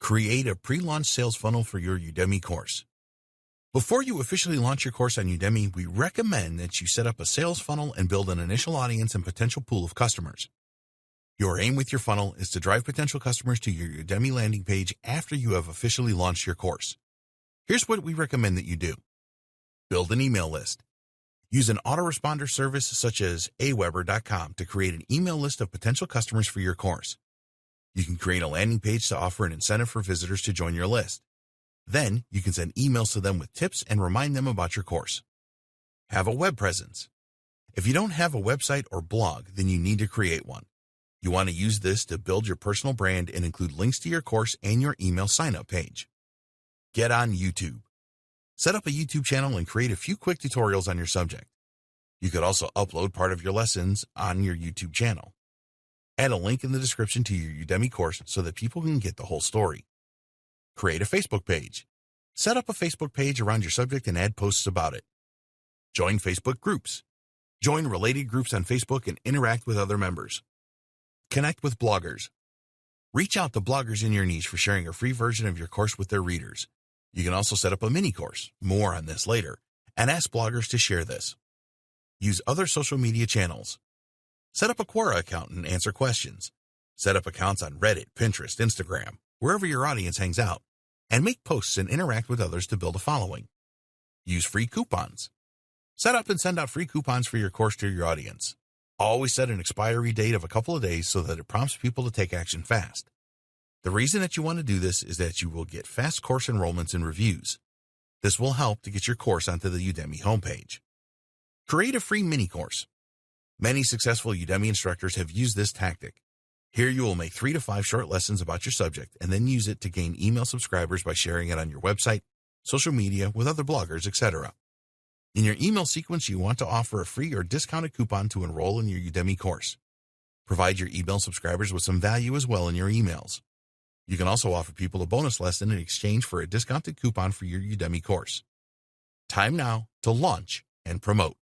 Create a pre-launch sales funnel for your Udemy course. Before you officially launch your course on Udemy, we recommend that you set up a sales funnel and build an initial audience and potential pool of customers. Your aim with your funnel is to drive potential customers to your Udemy landing page after you have officially launched your course. Here's what we recommend that you do. Build an email list. Use an autoresponder service such as aweber.com to create an email list of potential customers for your course. You can create a landing page to offer an incentive for visitors to join your list. Then, you can send emails to them with tips and remind them about your course. Have a web presence. If you don't have a website or blog, then you need to create one. You want to use this to build your personal brand and include links to your course and your email sign-up page. Get on YouTube. Set up a YouTube channel and create a few quick tutorials on your subject. You could also upload part of your lessons on your YouTube channel. Add a link in the description to your Udemy course so that people can get the whole story. Create a Facebook page. Set up a Facebook page around your subject and add posts about it. Join Facebook groups. Join related groups on Facebook and interact with other members. Connect with bloggers. Reach out to bloggers in your niche for sharing a free version of your course with their readers. You can also set up a mini course, more on this later, and ask bloggers to share this. Use other social media channels. Set up a Quora account and answer questions. Set up accounts on Reddit, Pinterest, Instagram, wherever your audience hangs out, and make posts and interact with others to build a following. Use free coupons. Set up and send out free coupons for your course to your audience. Always set an expiry date of a couple of days so that it prompts people to take action fast. The reason that you want to do this is that you will get fast course enrollments and reviews. This will help to get your course onto the Udemy homepage. Create a free mini course. Many successful Udemy instructors have used this tactic. Here you will make 3 to 5 short lessons about your subject and then use it to gain email subscribers by sharing it on your website, social media, with other bloggers, etc. In your email sequence, you want to offer a free or discounted coupon to enroll in your Udemy course. Provide your email subscribers with some value as well in your emails. You can also offer people a bonus lesson in exchange for a discounted coupon for your Udemy course. Time now to launch and promote.